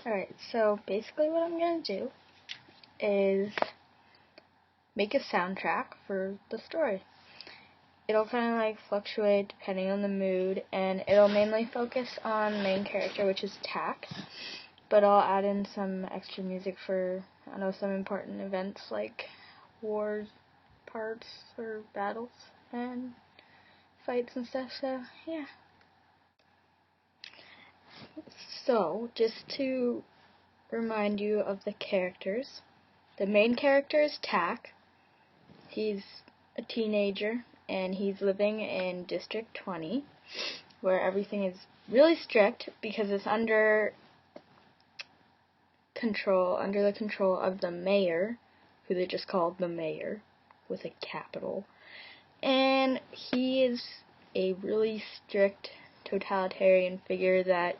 Alright, so basically what I'm going to do is make a soundtrack for the story. It'll kind of like fluctuate depending on the mood, and it'll mainly focus on the main character, which is Tak, but I'll add in some extra music for, I don't know, some important events like wars parts or battles and fights and stuff, so yeah. So, just to remind you of the characters, the main character is Tak. He's a teenager, and he's living in District 20, where everything is really strict because it's under the control of the mayor, who they just called the mayor, with a capital. And he is a really strict totalitarian figure that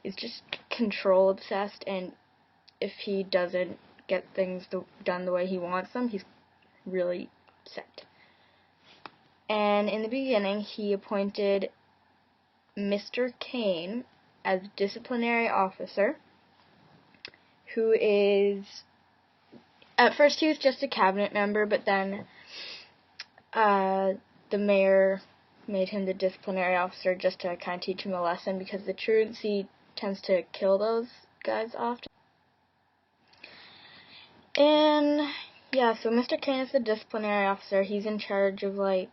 is just control obsessed, and if he doesn't get things done the way he wants them, he's really upset. And in the beginning, he appointed Mr. Kane as disciplinary officer, who is, at first he was just a cabinet member, but then the mayor made him the disciplinary officer just to kind of teach him a lesson, because the truancy tends to kill those guys often. And yeah, so Mr. Kane is the disciplinary officer. He's in charge of like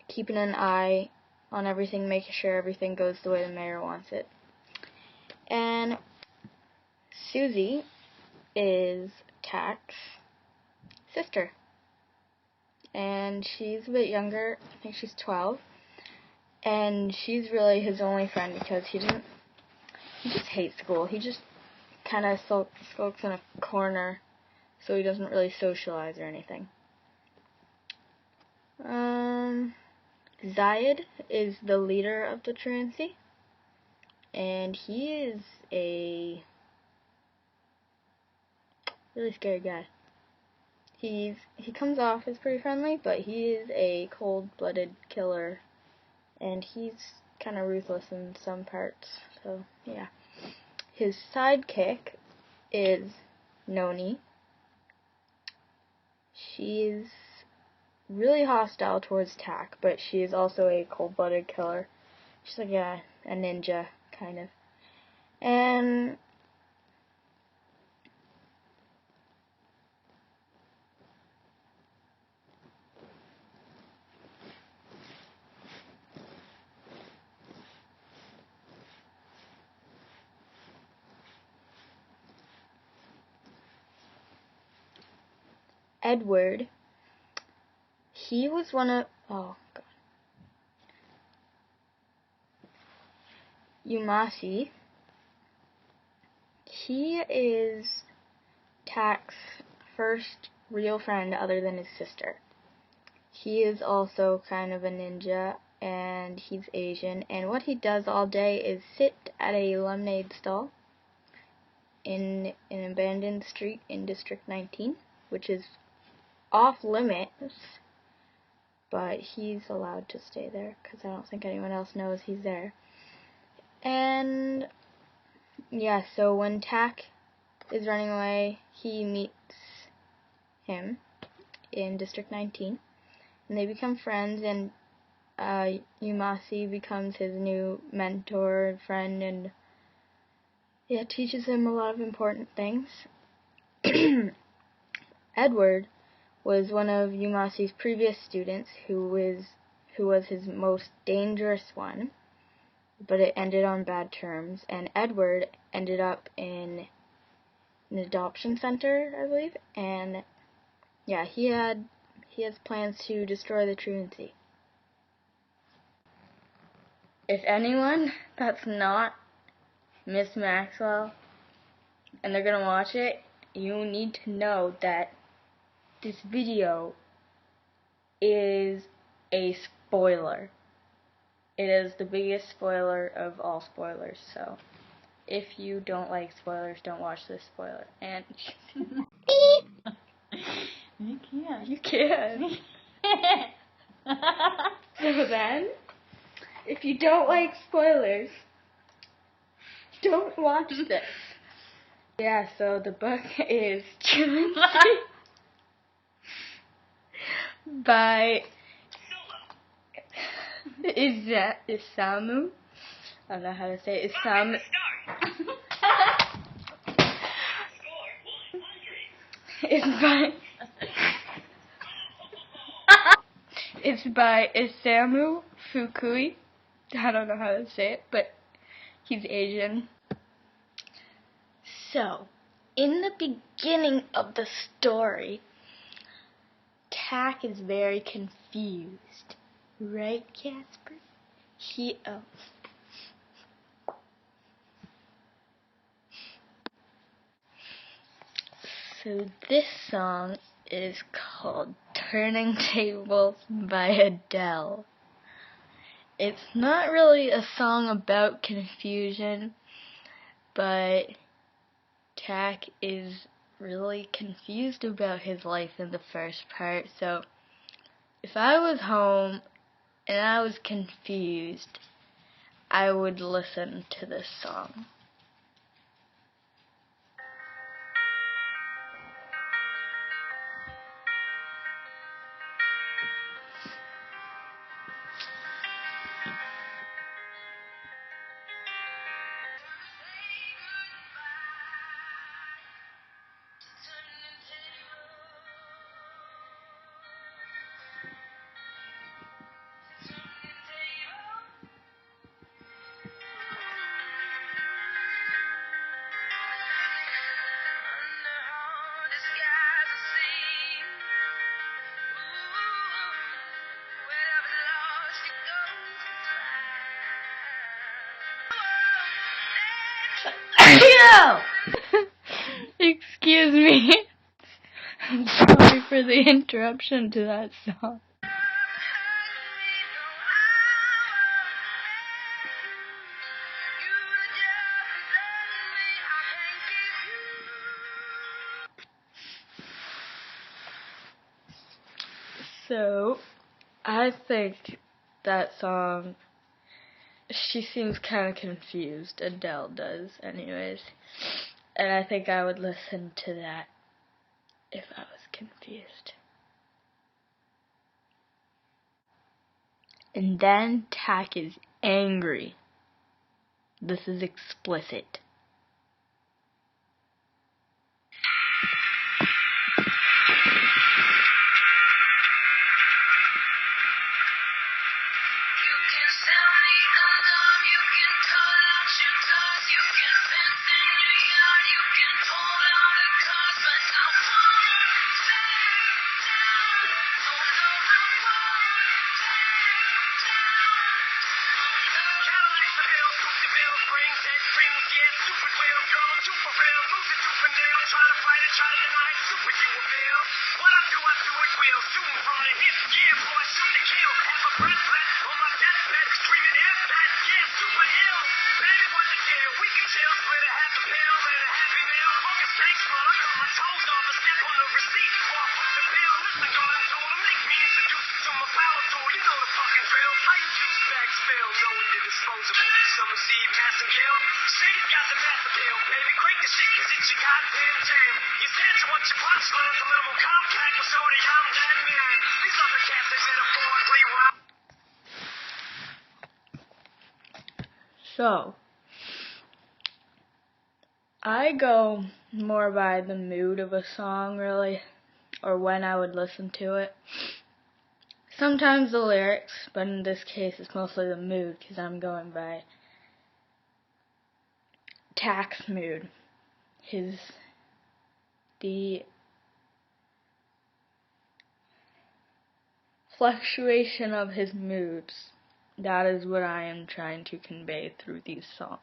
keeping an eye on everything, making sure everything goes the way the mayor wants it. And Susie is Tak's sister, and she's a bit younger. I think she's 12, and she's really his only friend because he just hates school. He just kind of sulks in a corner, so he doesn't really socialize or anything. Zayed is the leader of the truancy, and he is a really scary guy. He comes off as pretty friendly, but he is a cold-blooded killer, and he's kind of ruthless in some parts, so yeah. His sidekick is Noni. She's really hostile towards Tak, but she is also a cold-blooded killer. She's like a ninja, kind of. And Edward, he was one of, oh god, Umasi. He is Tak's first real friend other than his sister. He is also kind of a ninja, and he's Asian, and what he does all day is sit at a lemonade stall in an abandoned street in District 19, which is off limits, but he's allowed to stay there because I don't think anyone else knows he's there. And yeah, so when Tak is running away, he meets him in District 19, and they become friends, and Umasi becomes his new mentor and friend, and yeah, teaches him a lot of important things. Edward was one of Umasi's previous students, who was his most dangerous one, but it ended on bad terms, and Edward ended up in an adoption center, I believe, and yeah, he has plans to destroy the truancy. If anyone that's not Miss Maxwell and they're gonna watch it, you need to know that this video is a spoiler. It is the biggest spoiler of all spoilers, so if you don't like spoilers, don't watch this spoiler. And you can. So then, if you don't like spoilers, Don't watch this. Yeah, so the book is by Isamu. I don't know how to say it. Isamu. It's by Isamu Fukui. I don't know how to say it, but he's Asian. So, in the beginning of the story, Tak is very confused. Right, Casper? So this song is called Turning Tables by Adele. It's not really a song about confusion, but Tak is really confused about his life in the first part. So if I was home and I was confused, I would listen to this song. Excuse me. I'm sorry for the interruption to that song. So, I think that song, she seems kind of confused. Adele does, anyways. And I think I would listen to that if I was confused. And then Tak is angry. This is explicit. So, I go more by the mood of a song, really, or when I would listen to it. Sometimes the lyrics, but in this case it's mostly the mood, because I'm going by Tak's mood. The fluctuation of his moods. That is what I am trying to convey through these songs.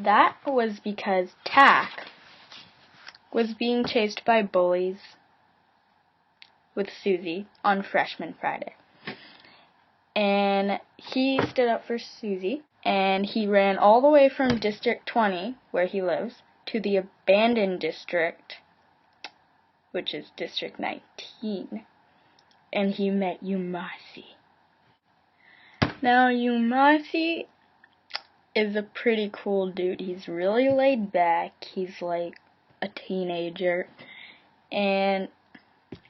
that was because Tak was being chased by bullies with Susie on Freshman Friday. And he stood up for Susie, and he ran all the way from District 20, where he lives, to the abandoned district, which is District 19. And he met Umasi. Now, Umasi is a pretty cool dude. He's really laid back. He's like a teenager. And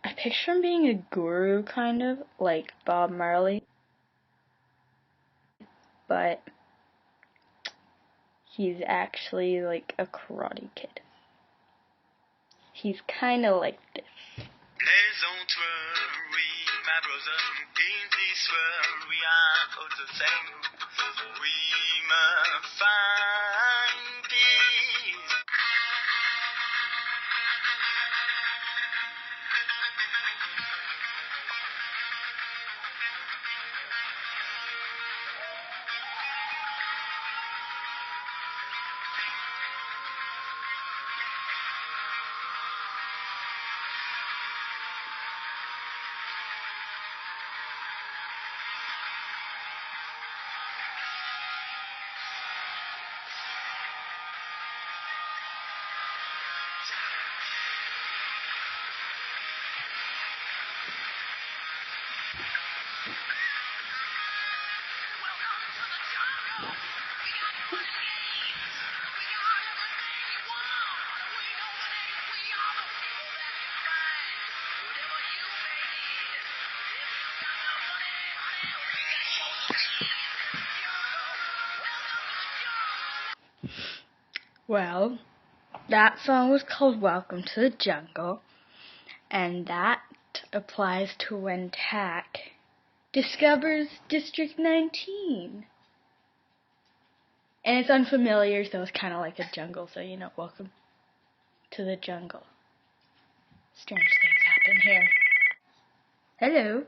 I picture him being a guru, kind of, like Bob Marley. But he's actually like a karate kid. He's kind of like this. Les entreries, my brother, in this world we are all the same. We must find peace. Well, that song was called Welcome to the Jungle, and that applies to when Tak discovers District 19. And it's unfamiliar, so it's kind of like a jungle, so welcome to the jungle. Strange things happen here. Hello.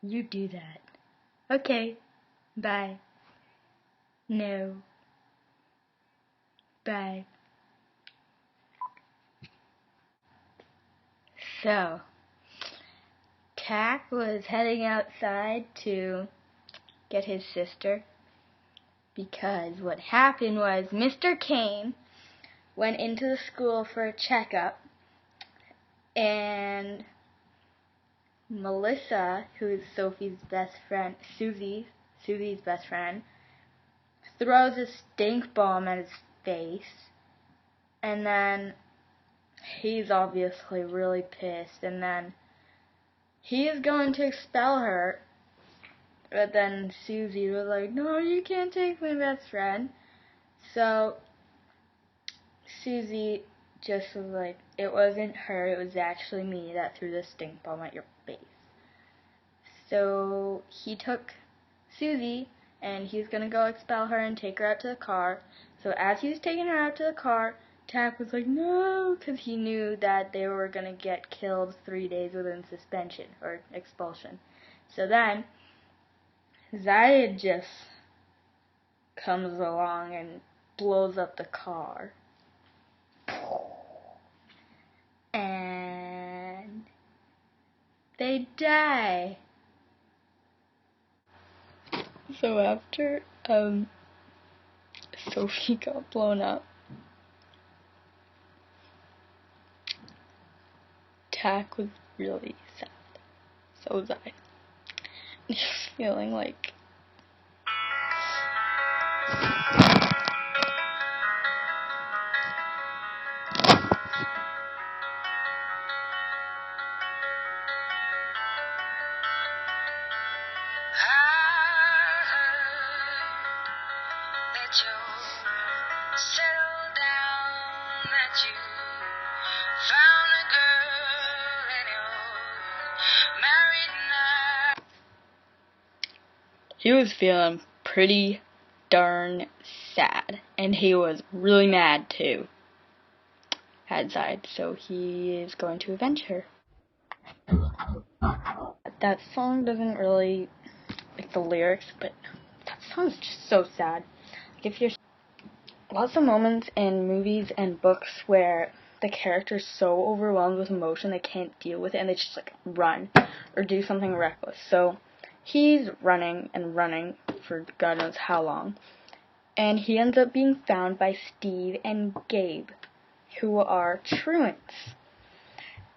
You do that. Okay. Bye. No. Bye. So, Tak was heading outside to get his sister because what happened was Mr. Kane went into the school for a checkup, and Melissa, who is Sophie's best friend, Susie's best friend, throws a stink bomb at his face, and then he's obviously really pissed, and then he is going to expel her, but then Susie was like, no, you can't take my best friend. So Susie just was like, it wasn't her, it was actually me that threw the stink bomb at your face. So he took Susie, and he was going to go expel her and take her out to the car. So as he was taking her out to the car, Tak was like, no, because he knew that they were going to get killed 3 days within suspension, or expulsion. So then, Zayed just comes along and blows up the car. And they die. So after Sophie got blown up, Tak was really sad. So was I. Just feeling like he was feeling pretty darn sad, and he was really mad too at Zayed, so he is going to avenge her. That song doesn't really the lyrics, but that song's just so sad. Like, if you're lots of moments in movies and books where the character's so overwhelmed with emotion they can't deal with it and they just like run or do something reckless. So he's running and running for God knows how long, and he ends up being found by Steve and Gabe, who are truants.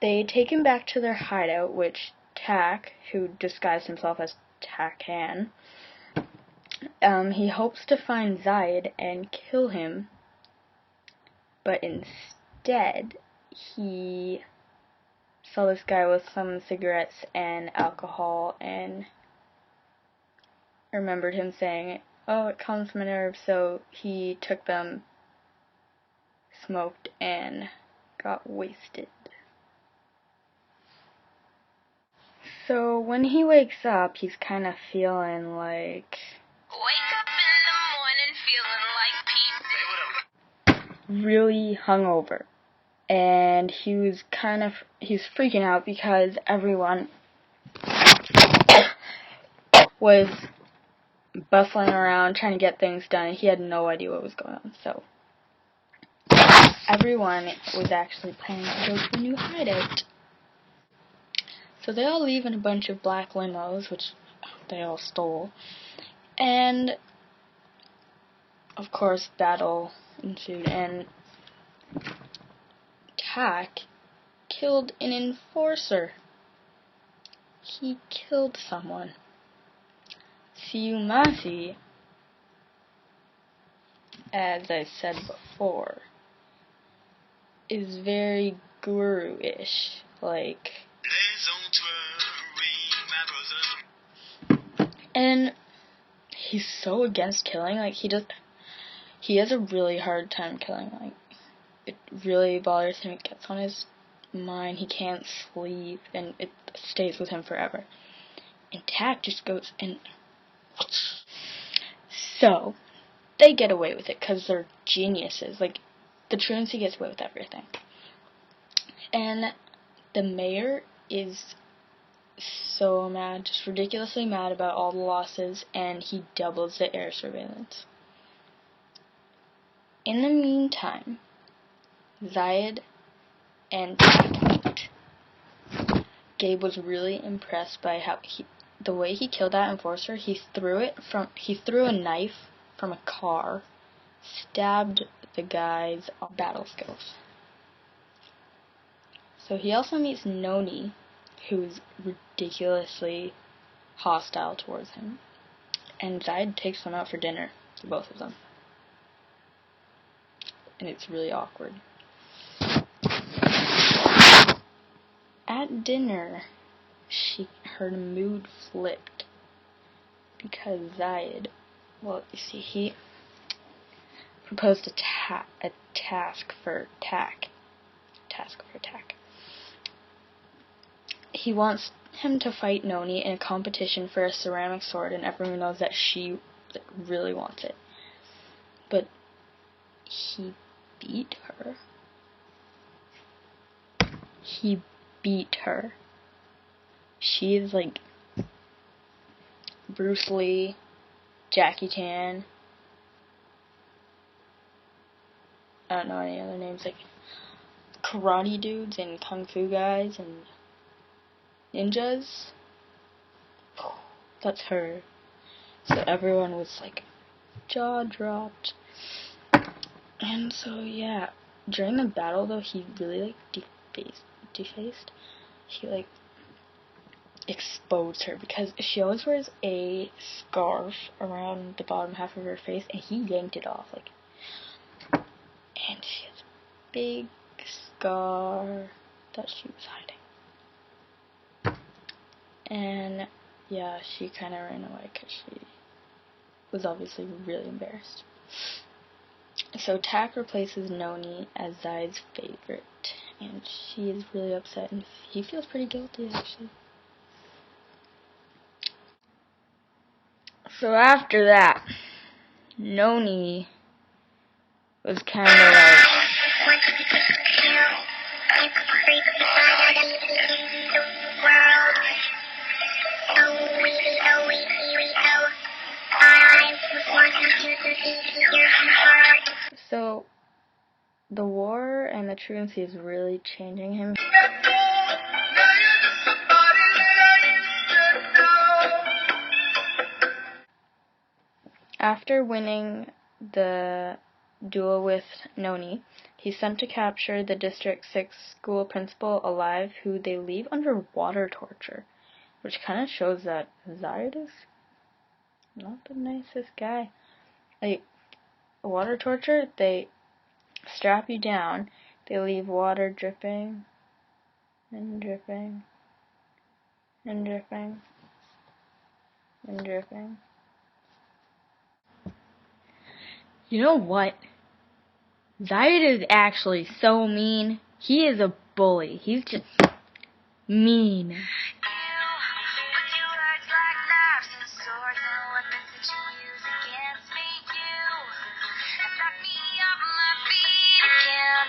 They take him back to their hideout, which Tak, who disguised himself as Takan, he hopes to find Zayed and kill him, but instead he saw this guy with some cigarettes and alcohol and remembered him saying, "Oh, it calms my nerves," so he took them, smoked, and got wasted. So when he wakes up, he's kind of feeling like... Wake up in the morning feeling like pizza. really hungover. And he's freaking out because everyone was bustling around trying to get things done, and he had no idea what was going on. So everyone was actually planning to go to a new hideout. So they all leave in a bunch of black limos, which they all stole. And of course, battle ensued, and Tak killed an enforcer. He killed someone. Siumasi, as I said before, is very guru-ish. Like, and he's so against killing. Like, he has a really hard time killing. Like, it really bothers him. It gets on his mind. He can't sleep, and it stays with him forever. And Tak just goes and... So, they get away with it because they're geniuses. Like, the truancy gets away with everything. And the mayor is so mad, just ridiculously mad about all the losses, and he doubles the air surveillance. In the meantime, Zayed and Tak meet. Gabe was really impressed by the way he killed that enforcer. He threw a knife from a car, stabbed the guy's battle skills. So he also meets Noni, who's ridiculously hostile towards him. And Zayed takes them out for dinner, the both of them. And it's really awkward. At dinner, her mood flipped because Zayed, well, you see, he proposed a task for Tak. He wants him to fight Noni in a competition for a ceramic sword, and everyone knows that she really wants it. But he beat her. She is like Bruce Lee, Jackie Chan. I don't know any other names, like karate dudes and kung fu guys and ninjas. That's her. So everyone was like jaw dropped. And so yeah, during the battle though, he really like defaced. He like exposed her because she always wears a scarf around the bottom half of her face, and he yanked it off, like, and she has a big scar that she was hiding. And yeah, she kind of ran away because she was obviously really embarrassed. So Tak replaces Noni as Zayed's favorite, and she is really upset, and he feels pretty guilty actually. So after that, Noni was kind of like... So, the war and the truancy is really changing him. After winning the duel with Noni, he's sent to capture the District 6 school principal alive, who they leave under water torture, which kind of shows that Zayed is not the nicest guy. Like, water torture, they strap you down, they leave water dripping and dripping and dripping and dripping. You know what? Zayed is actually so mean. He is a bully. He's just mean.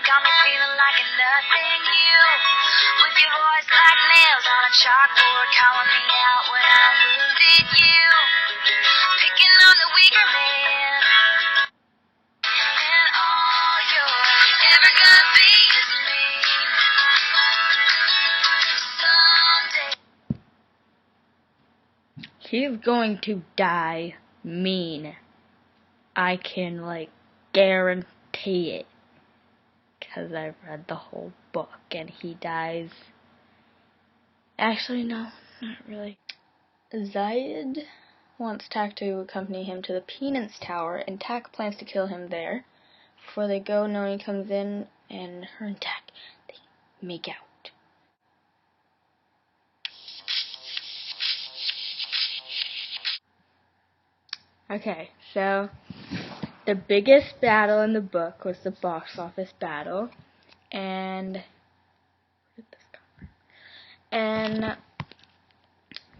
Got me feeling like a nothing you. With your voice like nails on a chalkboard, calling me out when I wounded you. Picking on the weaker man. And all you're ever gonna be is me. Someday. He's going to die mean. I can, guarantee it. Because I've read the whole book and he dies. Actually, no, not really. Zayed wants Tak to accompany him to the Penance Tower, and Tak plans to kill him there. Before they go, Noni comes in, and her and Tak, they make out. Okay, so the biggest battle in the book was the box office battle, and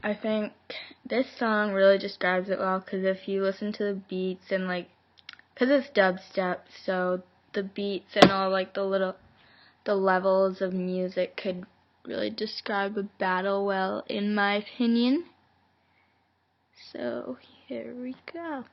I think this song really describes it well, because if you listen to the beats and because it's dubstep, so the beats and all the levels of music could really describe a battle well, in my opinion. So here we go.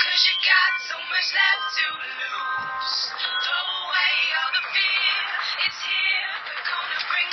Cause you got so much left to lose. Throw away all the fear. It's here. We're gonna bring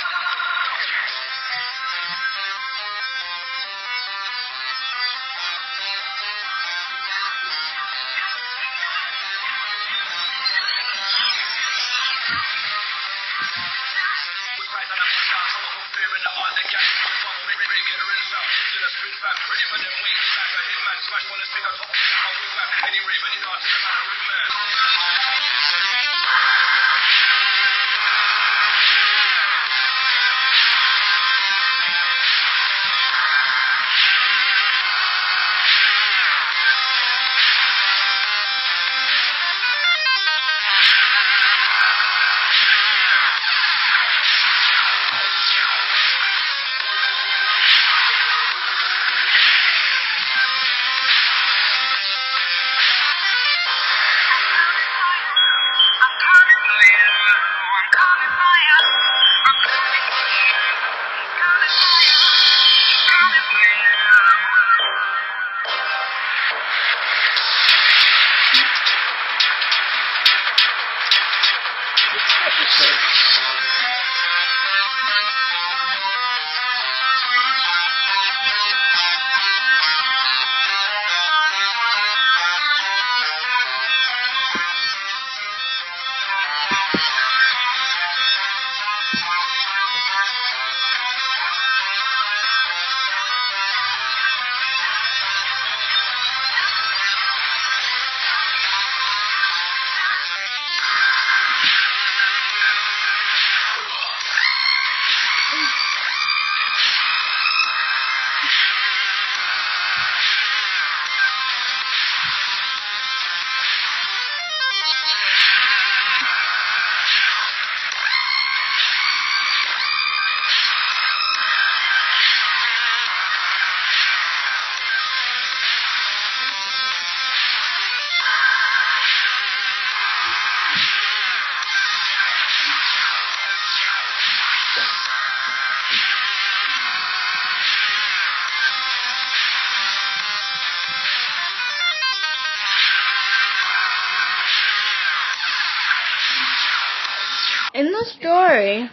story,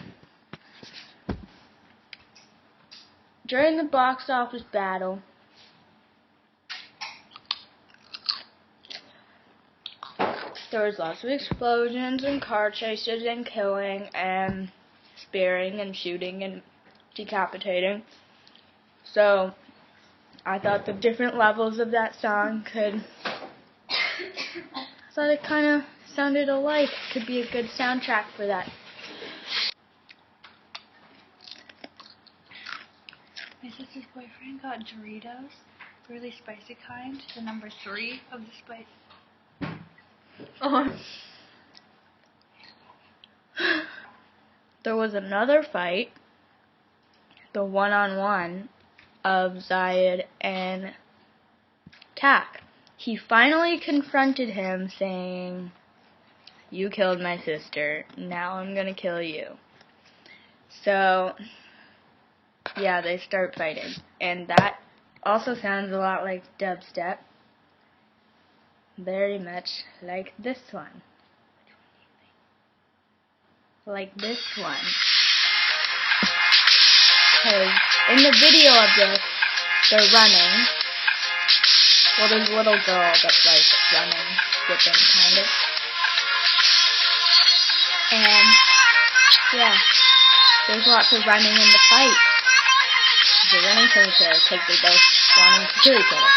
during the box office battle, there was lots of explosions and car chases and killing and spearing and shooting and decapitating. So I thought the different levels of that song it kind of sounded alike. Could be a good soundtrack for that. My sister's boyfriend got Doritos, really spicy kind, the number 3 of the spice. Oh. There was another fight, the one-on-one of Zayed and Tak. He finally confronted him, saying, "You killed my sister, now I'm gonna kill you." So, yeah, they start fighting. And that also sounds a lot like dubstep. Very much like this one. Like this one. Because in the video of this, they're running. Well, there's a little girl that's like running, skipping, kind of. And, yeah, there's lots of running in the fight. They're running from each other because they're both wanting to kill each other.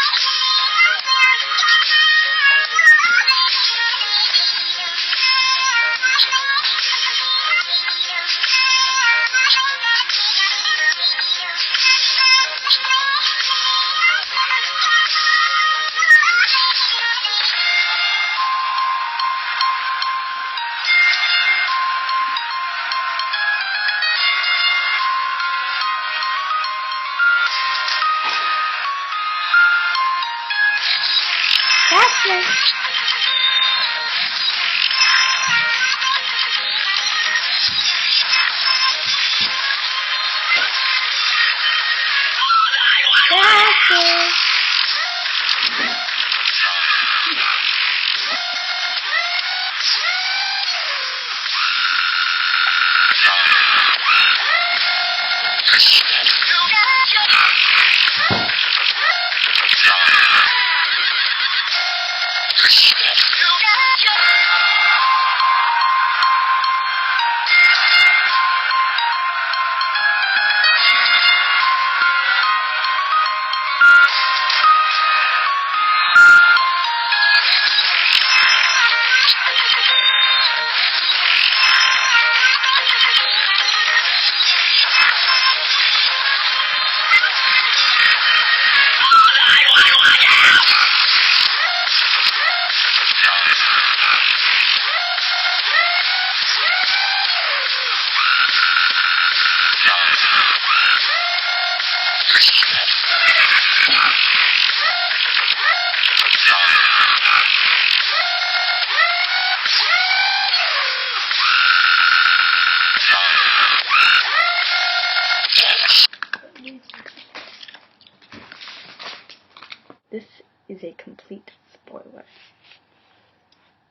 This is a complete spoiler.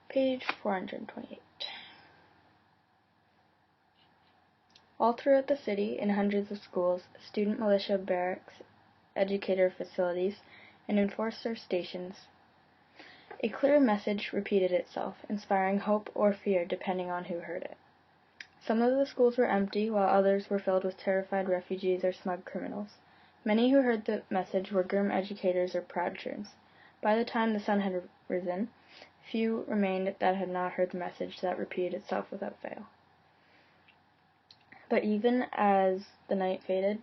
Page 428. All throughout the city, in hundreds of schools, student militia barracks, educator facilities, and enforcer stations, a clear message repeated itself, inspiring hope or fear depending on who heard it. Some of the schools were empty, while others were filled with terrified refugees or smug criminals. Many who heard the message were grim educators or proud-turns. By the time the sun had risen, few remained that had not heard the message that repeated itself without fail. But even as the night faded,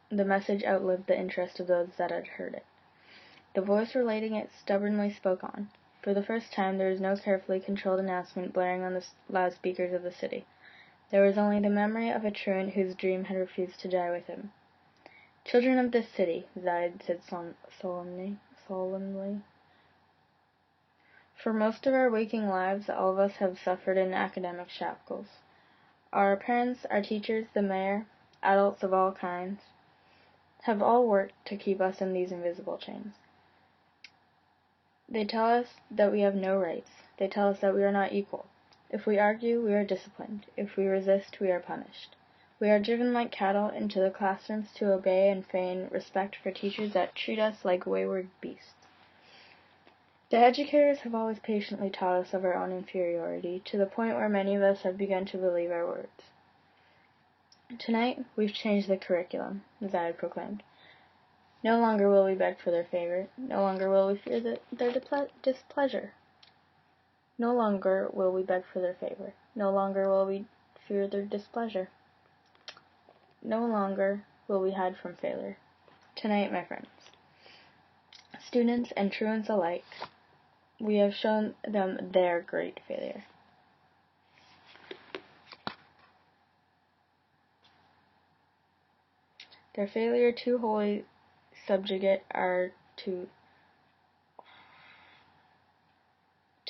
the message outlived the interest of those that had heard it. The voice relating it stubbornly spoke on. For the first time, there was no carefully controlled announcement blaring on the loudspeakers of the city. There was only the memory of a truant whose dream had refused to die with him. "Children of this city," Zayed said solemnly. "For most of our waking lives, all of us have suffered in academic shackles. Our parents, our teachers, the mayor, adults of all kinds, have all worked to keep us in these invisible chains. They tell us that we have no rights. They tell us that we are not equal. If we argue, we are disciplined. If we resist, we are punished. We are driven like cattle into the classrooms to obey and feign respect for teachers that treat us like wayward beasts. The educators have always patiently taught us of our own inferiority, to the point where many of us have begun to believe our words. Tonight, we've changed the curriculum, Zayed proclaimed. No longer will we beg for their favor. No longer will we fear their displeasure. No longer will we beg for their favor. No longer will we fear their displeasure. No longer will we hide from failure. Tonight, my friends, students and truants alike, we have shown them their great failure. Their failure to wholly subjugate our to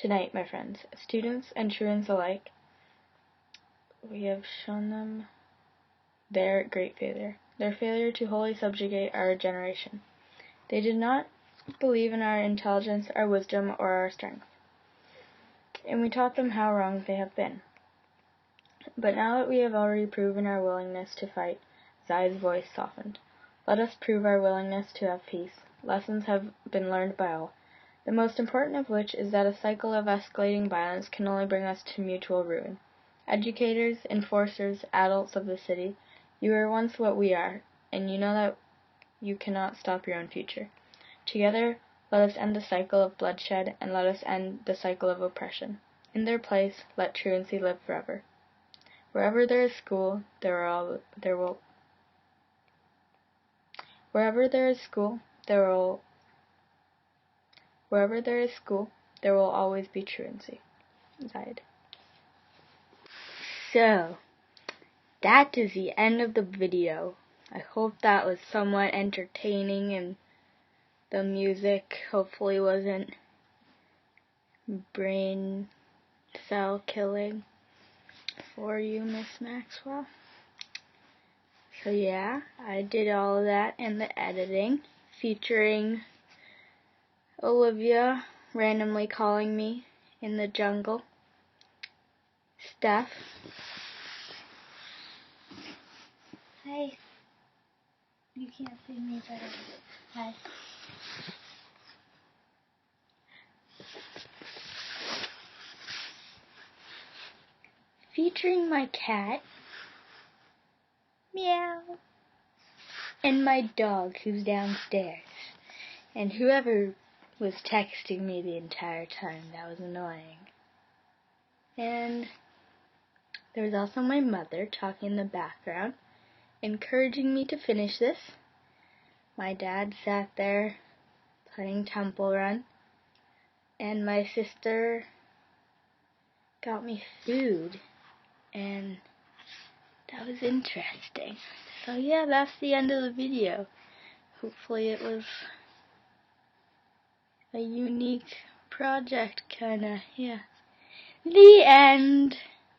Tonight, my friends, students and truants alike, we have shown them their great failure. Their failure to wholly subjugate our generation. They did not believe in our intelligence, our wisdom, or our strength. And we taught them how wrong they have been. But now that we have already proven our willingness to fight, Zai's voice softened. Let us prove our willingness to have peace. Lessons have been learned by all, the most important of which is that a cycle of escalating violence can only bring us to mutual ruin. Educators, enforcers, adults of the city, you were once what we are, and you know that you cannot stop your own future. Together, let us end the cycle of bloodshed, and let us end the cycle of oppression. In their place, let truancy live forever. Wherever there is school, Wherever there is school, there will always be truancy. Zayed. So, that is the end of the video. I hope that was somewhat entertaining and the music hopefully wasn't brain cell killing for you, Miss Maxwell. So yeah, I did all of that in the editing, featuring Olivia randomly calling me in the jungle, Steph. Hi. You can't see me, but hi. Featuring my cat, Meow, and my dog who's downstairs, and whoever was texting me the entire time, that was annoying. And there was also my mother talking in the background, encouraging me to finish this. My dad sat there playing Temple Run, and my sister got me food, and that was interesting. So yeah, that's the end of the video. Hopefully it was a unique project, kinda, yeah. The end!